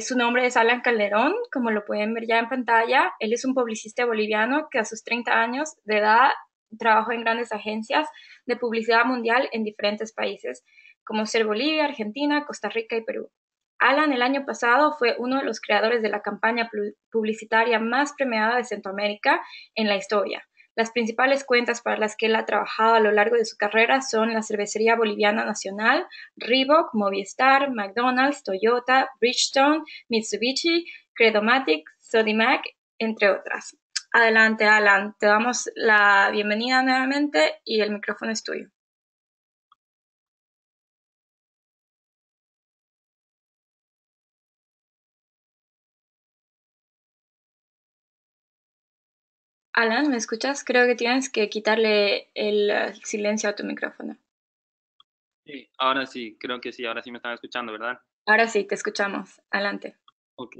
Su nombre es Alan Calderón, como lo pueden ver ya en pantalla. Él es un publicista boliviano que a sus 30 años de edad trabajó en grandes agencias de publicidad mundial en diferentes países, como ser Bolivia, Argentina, Costa Rica y Perú. Alan el año pasado fue uno de los creadores de la campaña publicitaria más premiada de Centroamérica en la historia. Las principales cuentas para las que él ha trabajado a lo largo de su carrera son la Cervecería Boliviana Nacional, Reebok, Movistar, McDonald's, Toyota, Bridgestone, Mitsubishi, Credomatic, Sodimac, entre otras. Adelante, Alan. Te damos la bienvenida nuevamente y el micrófono es tuyo. Alan, ¿me escuchas? Creo que tienes que quitarle el silencio a tu micrófono. Sí, ahora sí, creo que sí, ahora sí me están escuchando, ¿verdad? Ahora sí, te escuchamos. Adelante. Ok.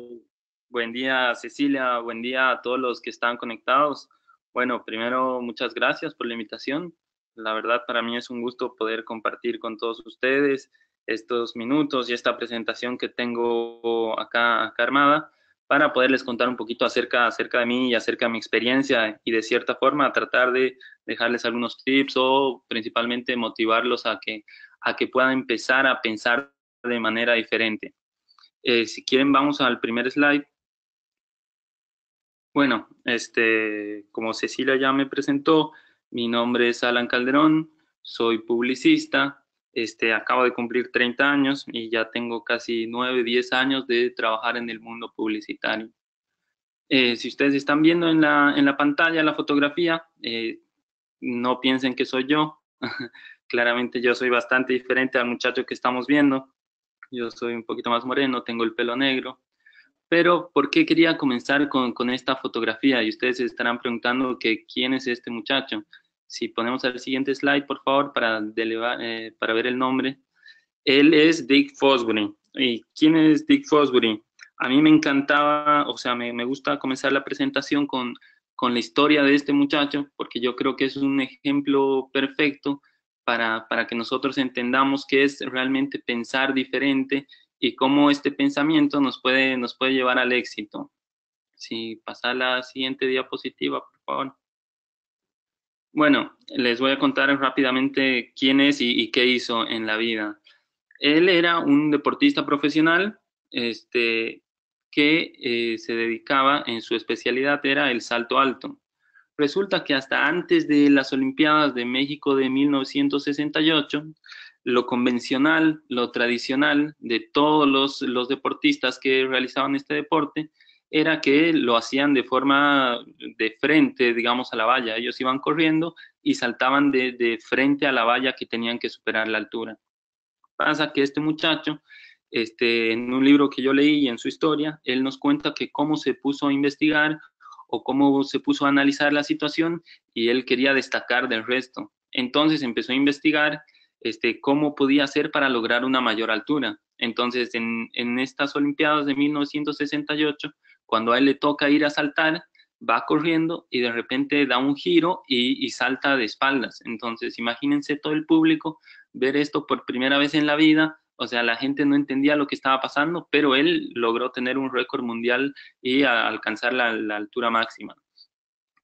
Buen día, Cecilia, buen día a todos los que están conectados. Bueno, primero, muchas gracias por la invitación. La verdad, para mí es un gusto poder compartir con todos ustedes estos minutos y esta presentación que tengo acá armada para poderles contar un poquito acerca de mí y acerca de mi experiencia y de cierta forma tratar de dejarles algunos tips o principalmente motivarlos a que puedan empezar a pensar de manera diferente. Si quieren, vamos al primer slide. Bueno, como Cecilia ya me presentó, mi nombre es Alan Calderón, soy publicista, acabo de cumplir 30 años y ya tengo casi 9, 10 años de trabajar en el mundo publicitario. Si ustedes están viendo en la pantalla la fotografía, no piensen que soy yo. Claramente yo soy bastante diferente al muchacho que estamos viendo. Yo soy un poquito más moreno, tengo el pelo negro. Pero, ¿por qué quería comenzar con esta fotografía? Y ustedes se estarán preguntando que quién es este muchacho. Si ponemos el siguiente slide, por favor, para ver el nombre. Él es Dick Fosbury. ¿Y quién es Dick Fosbury? A mí me encantaba, o sea, me gusta comenzar la presentación con la historia de este muchacho, porque yo creo que es un ejemplo perfecto para que nosotros entendamos qué es realmente pensar diferente y cómo este pensamiento nos puede llevar al éxito. Si pasa la siguiente diapositiva, por favor. Bueno, les voy a contar rápidamente quién es y qué hizo en la vida. Él era un deportista profesional, que se dedicaba, en su especialidad era el salto alto. Resulta que hasta antes de las Olimpiadas de México de 1968, lo convencional, lo tradicional de todos los deportistas que realizaban este deporte era que lo hacían de forma de frente, digamos, a la valla. Ellos iban corriendo y saltaban de frente a la valla que tenían que superar la altura. Pasa que este muchacho, en un libro que yo leí y en su historia, él nos cuenta que cómo se puso a investigar o cómo se puso a analizar la situación y él quería destacar del resto. Entonces empezó a investigar cómo podía hacer para lograr una mayor altura. Entonces, en estas Olimpiadas de 1968, cuando a él le toca ir a saltar, va corriendo y de repente da un giro y salta de espaldas. Entonces, imagínense todo el público ver esto por primera vez en la vida. O sea, la gente no entendía lo que estaba pasando, pero él logró tener un récord mundial y alcanzar la altura máxima.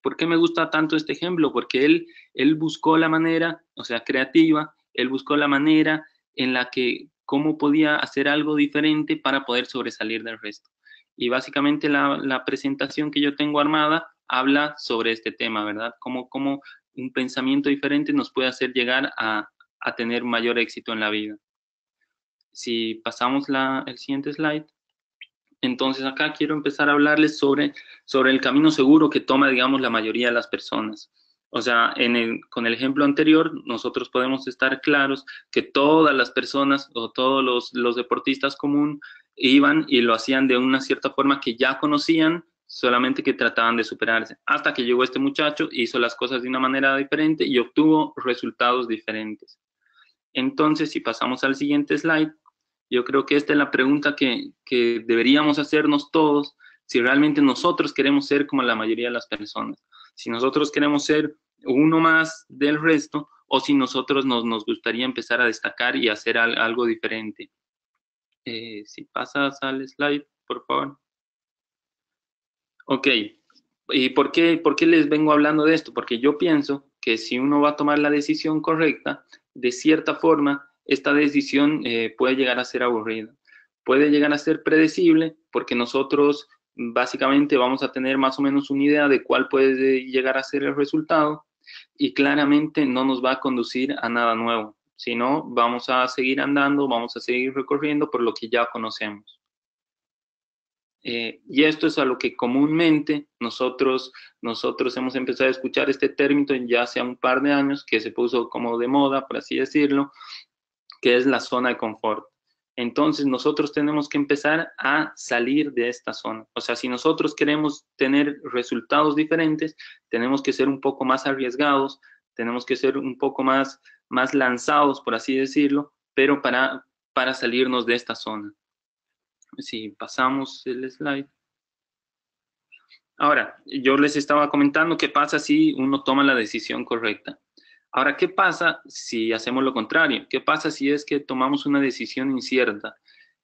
¿Por qué me gusta tanto este ejemplo? Porque él buscó la manera, o sea, creativa, él buscó la manera en la que cómo podía hacer algo diferente para poder sobresalir del resto. Y básicamente la presentación que yo tengo armada habla sobre este tema, ¿verdad? Cómo un pensamiento diferente nos puede hacer llegar a tener mayor éxito en la vida. Si pasamos el siguiente slide. Entonces acá quiero empezar a hablarles sobre el camino seguro que toma, digamos, la mayoría de las personas. O sea, con el ejemplo anterior, nosotros podemos estar claros que todas las personas o todos los deportistas común iban y lo hacían de una cierta forma que ya conocían, solamente que trataban de superarse. Hasta que llegó este muchacho, hizo las cosas de una manera diferente y obtuvo resultados diferentes. Entonces, si pasamos al siguiente slide, yo creo que esta es la pregunta que deberíamos hacernos todos, si realmente nosotros queremos ser como la mayoría de las personas, si nosotros queremos ser uno más del resto o si nosotros nos gustaría empezar a destacar y hacer algo diferente. Si pasas al slide, por favor. Ok, ¿y por qué les vengo hablando de esto? Porque yo pienso que si uno va a tomar la decisión correcta, de cierta forma, esta decisión puede llegar a ser aburrida, puede llegar a ser predecible, porque nosotros básicamente vamos a tener más o menos una idea de cuál puede llegar a ser el resultado y claramente no nos va a conducir a nada nuevo, sino vamos a seguir andando, vamos a seguir recorriendo por lo que ya conocemos. Y esto es a lo que comúnmente nosotros hemos empezado a escuchar este término ya hace un par de años, que se puso como de moda, por así decirlo, que es la zona de confort. Entonces nosotros tenemos que empezar a salir de esta zona. O sea, si nosotros queremos tener resultados diferentes, tenemos que ser un poco más arriesgados, tenemos que ser un poco más lanzados, por así decirlo, pero para salirnos de esta zona. Si pasamos el slide. Ahora, yo les estaba comentando qué pasa si uno toma la decisión correcta. Ahora, ¿qué pasa si hacemos lo contrario? ¿Qué pasa si es que tomamos una decisión incierta?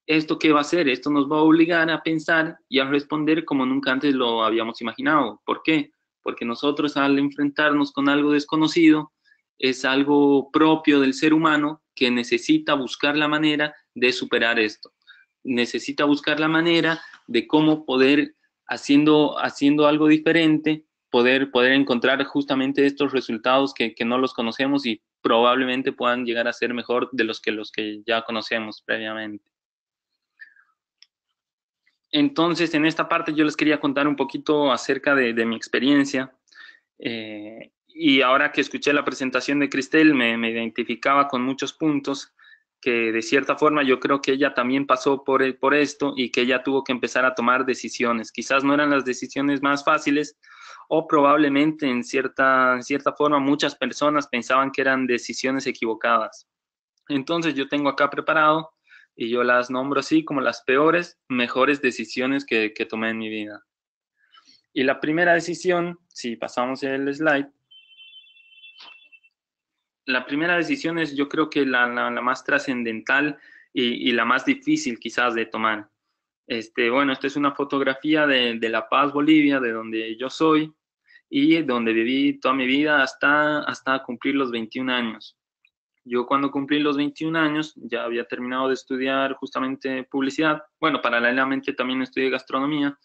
¿Esto qué va a hacer? Esto nos va a obligar a pensar y a responder como nunca antes lo habíamos imaginado. ¿Por qué? Porque nosotros al enfrentarnos con algo desconocido, es algo propio del ser humano que necesita buscar la manera de superar esto. Necesita buscar la manera de cómo poder haciendo algo diferente, poder encontrar justamente estos resultados que no los conocemos y probablemente puedan llegar a ser mejor de los que ya conocemos previamente. Entonces, en esta parte yo les quería contar un poquito acerca de mi experiencia. Y ahora que escuché la presentación de Cristel, me identificaba con muchos puntos que de cierta forma yo creo que ella también pasó por esto y que ella tuvo que empezar a tomar decisiones. Quizás no eran las decisiones más fáciles o probablemente en cierta forma muchas personas pensaban que eran decisiones equivocadas. Entonces yo tengo acá preparado y yo las nombro así como las peores, mejores decisiones que tomé en mi vida. Y la primera decisión, si pasamos el slide, la primera decisión es yo creo que la más trascendental y la más difícil quizás de tomar. Bueno, esta es una fotografía de La Paz, Bolivia, de donde yo soy y donde viví toda mi vida hasta cumplir los 21 años. Yo cuando cumplí los 21 años ya había terminado de estudiar justamente publicidad. Bueno, paralelamente también estudié gastronomía,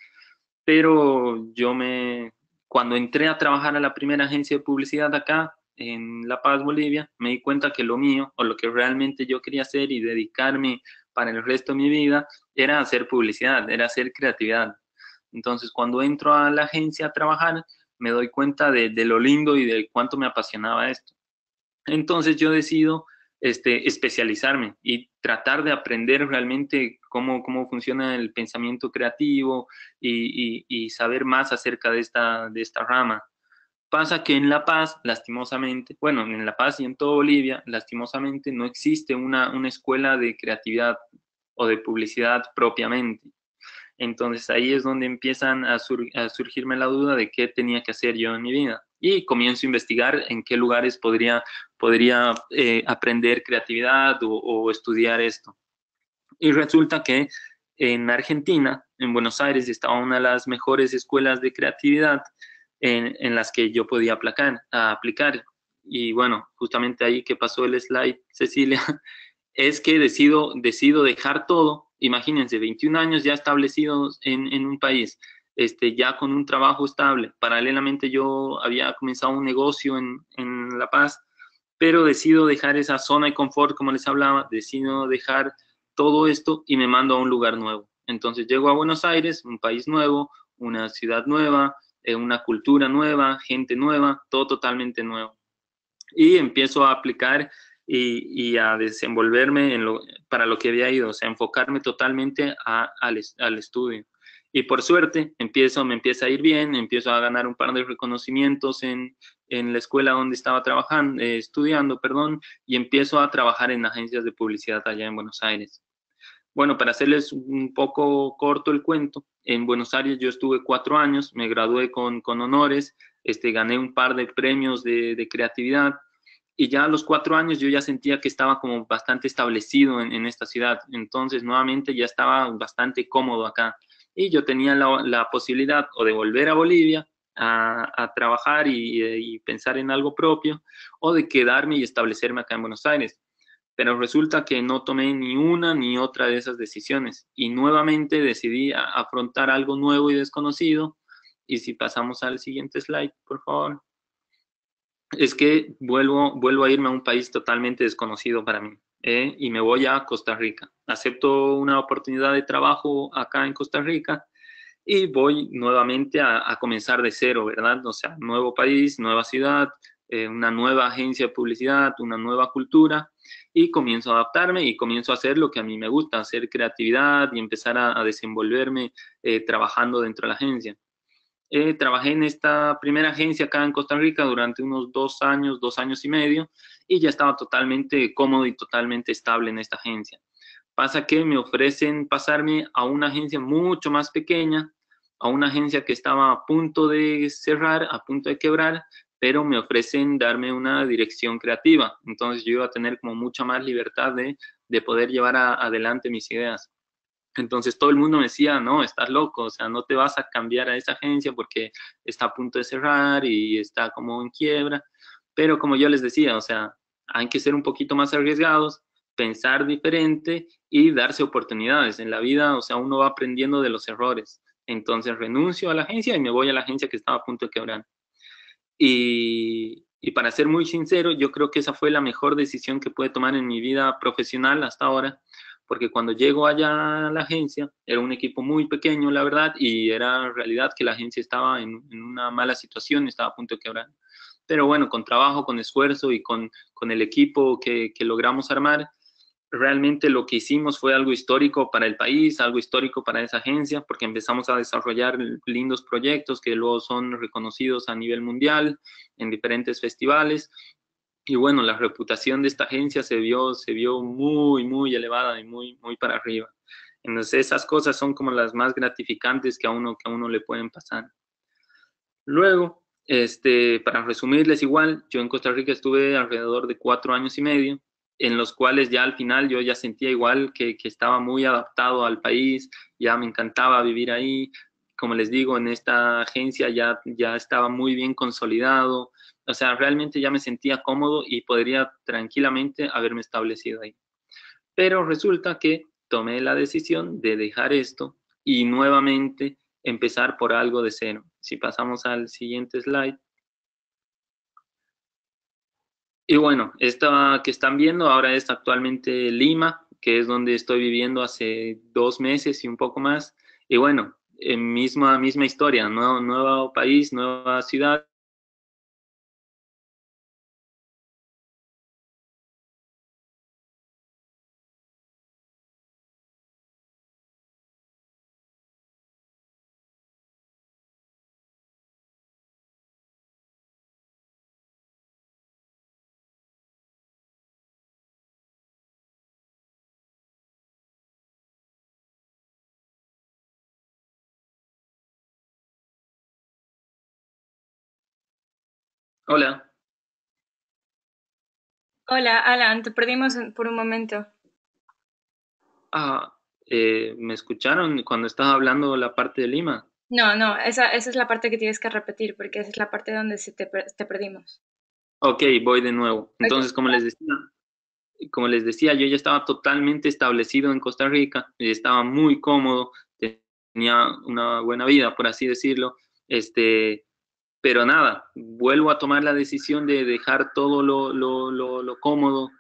pero cuando entré a trabajar a la primera agencia de publicidad acá en La Paz, Bolivia, me di cuenta que lo mío o lo que realmente yo quería hacer y dedicarme para el resto de mi vida era hacer publicidad, era hacer creatividad. Entonces, cuando entro a la agencia a trabajar, me doy cuenta de lo lindo y de cuánto me apasionaba esto. Entonces yo decido especializarme y tratar de aprender realmente cómo funciona el pensamiento creativo y saber más acerca de esta rama. Pasa que en La Paz, lastimosamente, bueno, en La Paz y en toda Bolivia, lastimosamente no existe una escuela de creatividad o de publicidad propiamente. Entonces ahí es donde empiezan a surgirme la duda de qué tenía que hacer yo en mi vida. Y comienzo a investigar en qué lugares podría aprender creatividad o estudiar esto. Y resulta que en Argentina, en Buenos Aires, estaba una de las mejores escuelas de creatividad en las que yo podía aplicar. Y bueno, justamente ahí que pasó el slide, Cecilia, es que decido dejar todo. Imagínense, 21 años ya establecidos en un país, ya con un trabajo estable. Paralelamente yo había comenzado un negocio en La Paz, pero decido dejar esa zona de confort, como les hablaba, decido dejar todo esto y me mando a un lugar nuevo. Entonces llego a Buenos Aires, un país nuevo, una ciudad nueva, una cultura nueva, gente nueva, todo totalmente nuevo. Y empiezo a aplicar y a desenvolverme para lo que había ido, o sea, enfocarme totalmente al estudio. Y por suerte me empieza a ir bien, empiezo a ganar un par de reconocimientos en la escuela donde estaba trabajando, estudiando, perdón, y empiezo a trabajar en agencias de publicidad allá en Buenos Aires. Bueno, para hacerles un poco corto el cuento, en Buenos Aires yo estuve 4 años, me gradué con honores, gané un par de premios de creatividad y ya a los 4 años yo ya sentía que estaba como bastante establecido en esta ciudad. Entonces, nuevamente ya estaba bastante cómodo acá. Y yo tenía la posibilidad o de volver a Bolivia a trabajar y pensar en algo propio, o de quedarme y establecerme acá en Buenos Aires. Pero resulta que no tomé ni una ni otra de esas decisiones y nuevamente decidí afrontar algo nuevo y desconocido. Y si pasamos al siguiente slide, por favor, es que vuelvo a irme a un país totalmente desconocido para mí, y me voy a Costa Rica. Acepto una oportunidad de trabajo acá en Costa Rica y voy nuevamente a comenzar de cero, ¿verdad? O sea, nuevo país, nueva ciudad, una nueva agencia de publicidad, una nueva cultura, y comienzo a adaptarme y comienzo a hacer lo que a mí me gusta, hacer creatividad y empezar a desenvolverme trabajando dentro de la agencia. Trabajé en esta primera agencia acá en Costa Rica durante unos 2 años, 2 años y medio, y ya estaba totalmente cómodo y totalmente estable en esta agencia. Pasa que me ofrecen pasarme a una agencia mucho más pequeña, a una agencia que estaba a punto de cerrar, a punto de quebrar, pero me ofrecen darme una dirección creativa. Entonces yo iba a tener como mucha más libertad de poder llevar adelante mis ideas. Entonces todo el mundo me decía, no, estás loco, o sea, no te vas a cambiar a esa agencia porque está a punto de cerrar y está como en quiebra. Pero como yo les decía, o sea, hay que ser un poquito más arriesgados, pensar diferente y darse oportunidades en la vida. O sea, uno va aprendiendo de los errores. Entonces renuncio a la agencia y me voy a la agencia que estaba a punto de quebrar. Y para ser muy sincero, yo creo que esa fue la mejor decisión que pude tomar en mi vida profesional hasta ahora, porque cuando llego allá a la agencia, era un equipo muy pequeño, la verdad, y era realidad que la agencia estaba en una mala situación, estaba a punto de quebrar. Pero bueno, con trabajo, con esfuerzo y con el equipo que logramos armar, realmente lo que hicimos fue algo histórico para el país, algo histórico para esa agencia, porque empezamos a desarrollar lindos proyectos que luego son reconocidos a nivel mundial en diferentes festivales. Y bueno, la reputación de esta agencia se vio muy, muy elevada y muy, muy para arriba. Entonces esas cosas son como las más gratificantes que a uno le pueden pasar. Luego, para resumirles igual, yo en Costa Rica estuve alrededor de 4 años y medio, en los cuales ya al final yo ya sentía igual que estaba muy adaptado al país, ya me encantaba vivir ahí. Como les digo, en esta agencia ya estaba muy bien consolidado, o sea, realmente ya me sentía cómodo y podría tranquilamente haberme establecido ahí. Pero resulta que tomé la decisión de dejar esto y nuevamente empezar por algo de cero. Si pasamos al siguiente slide. Y bueno, esta que están viendo ahora es actualmente Lima, que es donde estoy viviendo hace 2 meses y un poco más. Y bueno, misma historia, nuevo país, nueva ciudad. Hola. Hola, Alan, te perdimos por un momento. Ah, ¿Me escucharon cuando estaba hablando la parte de Lima? No, no, esa es la parte que tienes que repetir porque esa es la parte donde te perdimos. Ok, voy de nuevo. Ok. Entonces, como les decía, yo ya estaba totalmente establecido en Costa Rica, y estaba muy cómodo, tenía una buena vida, por así decirlo, pero nada, vuelvo a tomar la decisión de dejar todo lo cómodo,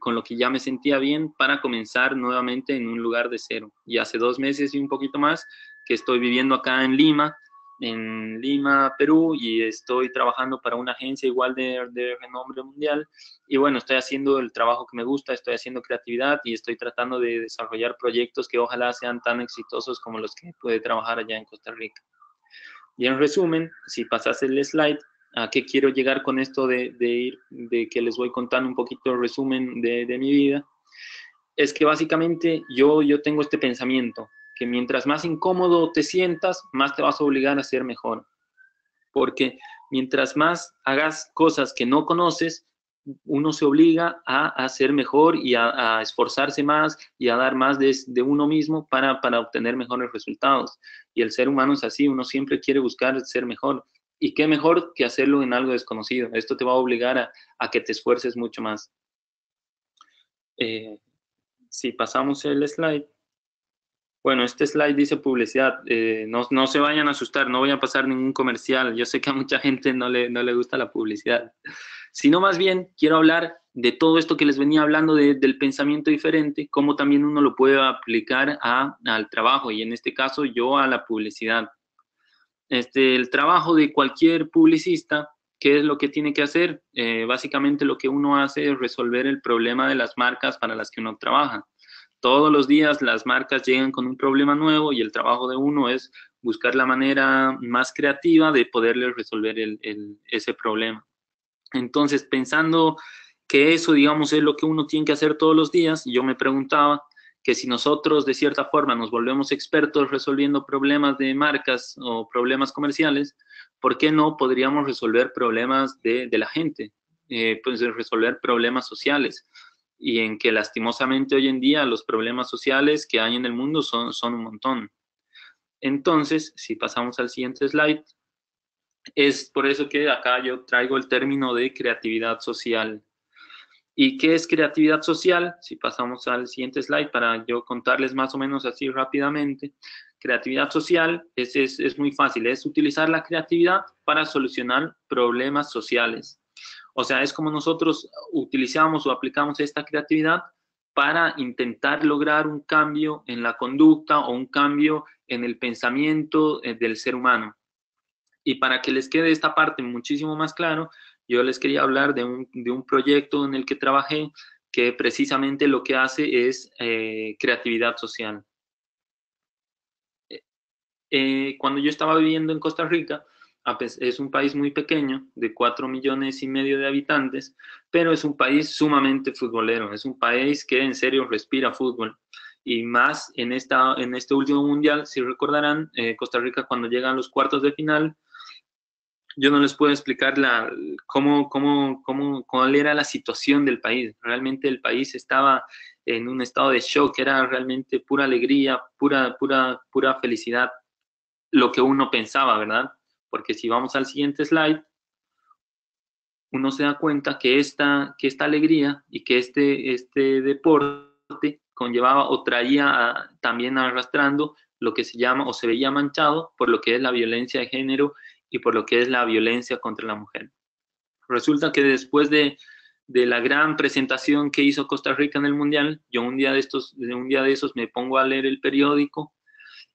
con lo que ya me sentía bien, para comenzar nuevamente en un lugar de cero. Y hace 2 meses y un poquito más que estoy viviendo acá en Lima, Perú, y estoy trabajando para una agencia igual de renombre mundial. Y bueno, estoy haciendo el trabajo que me gusta, estoy haciendo creatividad y estoy tratando de desarrollar proyectos que ojalá sean tan exitosos como los que pude trabajar allá en Costa Rica. Y en resumen, si pasas el slide, ¿a qué quiero llegar con esto de que les voy contando un poquito el resumen de mi vida? Es que básicamente yo tengo este pensamiento, que mientras más incómodo te sientas, más te vas a obligar a ser mejor. Porque mientras más hagas cosas que no conoces, uno se obliga a ser mejor y a esforzarse más y a dar más de uno mismo para obtener mejores resultados. Y el ser humano es así, uno siempre quiere buscar ser mejor. Y qué mejor que hacerlo en algo desconocido. Esto te va a obligar a que te esfuerces mucho más. Si pasamos el slide. Bueno, este slide dice publicidad. No se vayan a asustar, no voy a pasar ningún comercial. Yo sé que a mucha gente no le gusta la publicidad. Sino más bien quiero hablar de todo esto que les venía hablando del pensamiento diferente, cómo también uno lo puede aplicar al trabajo y en este caso yo a la publicidad. El trabajo de cualquier publicista, ¿qué es lo que tiene que hacer? Básicamente lo que uno hace es resolver el problema de las marcas para las que uno trabaja. Todos los días las marcas llegan con un problema nuevo y el trabajo de uno es buscar la manera más creativa de poderles resolver ese problema. Entonces, pensando que eso, digamos, es lo que uno tiene que hacer todos los días, yo me preguntaba que si nosotros de cierta forma nos volvemos expertos resolviendo problemas de marcas o problemas comerciales, ¿por qué no podríamos resolver problemas de la gente? Pues resolver problemas sociales y en que lastimosamente hoy en día los problemas sociales que hay en el mundo son un montón. Entonces, si pasamos al siguiente slide, es por eso que acá yo traigo el término de creatividad social. ¿Y qué es creatividad social? Si pasamos al siguiente slide para yo contarles más o menos así rápidamente. Creatividad social es muy fácil, es utilizar la creatividad para solucionar problemas sociales. O sea, es como nosotros utilizamos o aplicamos esta creatividad para intentar lograr un cambio en la conducta o un cambio en el pensamiento del ser humano. Y para que les quede esta parte muchísimo más claro, yo les quería hablar de un proyecto en el que trabajé que precisamente lo que hace es creatividad social. Cuando yo estaba viviendo en Costa Rica, es un país muy pequeño, de 4,5 millones de habitantes, pero es un país sumamente futbolero, es un país que en serio respira fútbol. Y más en este último mundial, si recordarán, Costa Rica cuando llega a los cuartos de final, yo no les puedo explicar cuál era la situación del país. Realmente el país estaba en un estado de shock, era realmente pura alegría, pura felicidad, lo que uno pensaba, ¿verdad? Porque si vamos al siguiente slide, uno se da cuenta que esta alegría y que este deporte conllevaba o traía también arrastrando lo que se llama o se veía manchado por lo que es la violencia de género y por lo que es la violencia contra la mujer. Resulta que después de la gran presentación que hizo Costa Rica en el Mundial, yo un día de esos me pongo a leer el periódico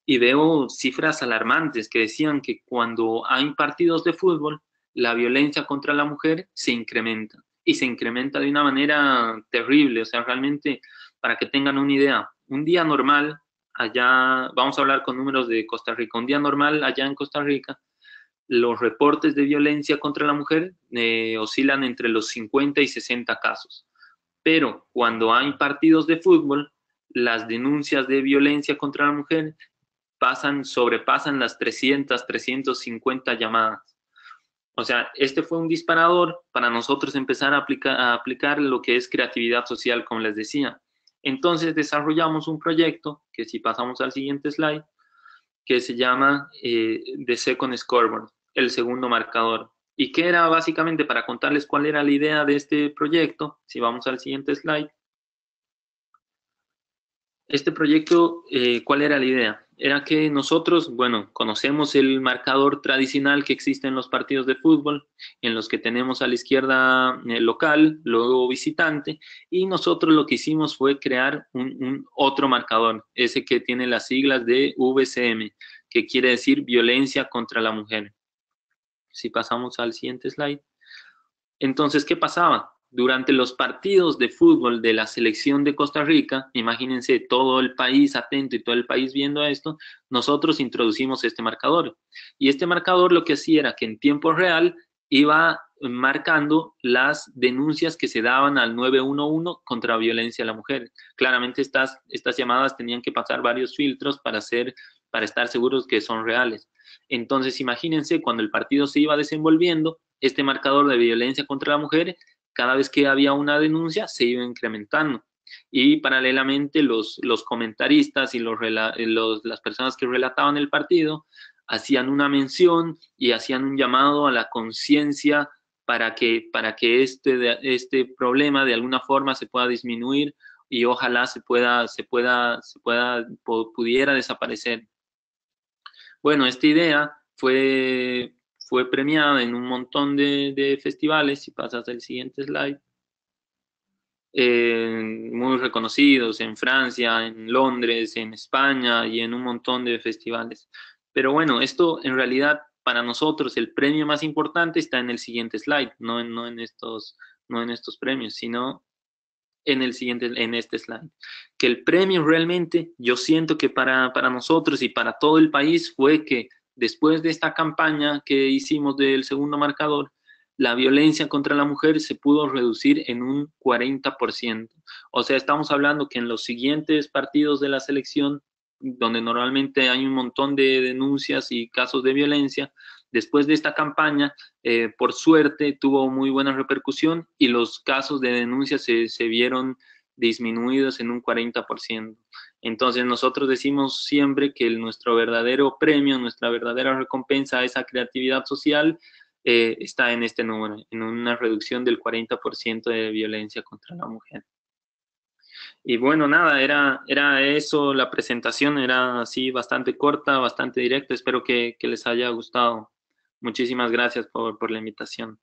y veo cifras alarmantes que decían que cuando hay partidos de fútbol, la violencia contra la mujer se incrementa y se incrementa de una manera terrible. O sea, realmente, para que tengan una idea, un día normal allá, vamos a hablar con números de Costa Rica, un día normal allá en Costa Rica, los reportes de violencia contra la mujer oscilan entre los 50 y 60 casos. Pero cuando hay partidos de fútbol, las denuncias de violencia contra la mujer sobrepasan las 350 llamadas. O sea, este fue un disparador para nosotros empezar a aplicar lo que es creatividad social, como les decía. Entonces desarrollamos un proyecto, que si pasamos al siguiente slide, que se llama The Second Scoreboard, el segundo marcador. ¿Y qué era básicamente para contarles cuál era la idea de este proyecto? Si vamos al siguiente slide. Este proyecto, ¿cuál era la idea? Era que nosotros, bueno, conocemos el marcador tradicional que existe en los partidos de fútbol, en los que tenemos a la izquierda local, luego visitante, y nosotros lo que hicimos fue crear un otro marcador, ese que tiene las siglas de VCM, que quiere decir violencia contra la mujer. Si pasamos al siguiente slide. Entonces, ¿qué pasaba? Durante los partidos de fútbol de la selección de Costa Rica, imagínense todo el país atento y todo el país viendo esto, nosotros introducimos este marcador. Y este marcador lo que hacía era que en tiempo real iba marcando las denuncias que se daban al 911 contra violencia a la mujer. Claramente estas llamadas tenían que pasar varios filtros para estar seguros que son reales. Entonces, imagínense cuando el partido se iba desenvolviendo, este marcador de violencia contra la mujer cada vez que había una denuncia se iba incrementando. Y paralelamente los comentaristas y las personas que relataban el partido hacían una mención y hacían un llamado a la conciencia para que este problema de alguna forma se pueda disminuir y ojalá pudiera desaparecer. Bueno, esta idea fue premiada en un montón de festivales, si pasas al siguiente slide, muy reconocidos en Francia, en Londres, en España y en un montón de festivales. Pero bueno, esto en realidad para nosotros el premio más importante está en el siguiente slide, no en estos premios, sino en este slide. Que el premio realmente, yo siento que para nosotros y para todo el país fue que después de esta campaña que hicimos del segundo marcador, la violencia contra la mujer se pudo reducir en un 40%. O sea, estamos hablando que en los siguientes partidos de la selección, donde normalmente hay un montón de denuncias y casos de violencia, después de esta campaña, por suerte tuvo muy buena repercusión y los casos de denuncia se vieron disminuidos en un 40%. Entonces nosotros decimos siempre que nuestro verdadero premio, nuestra verdadera recompensa a esa creatividad social está en este número, en una reducción del 40% de violencia contra la mujer. Y bueno, nada, era eso, la presentación era así bastante corta, bastante directa, espero que les haya gustado. Muchísimas gracias por la invitación.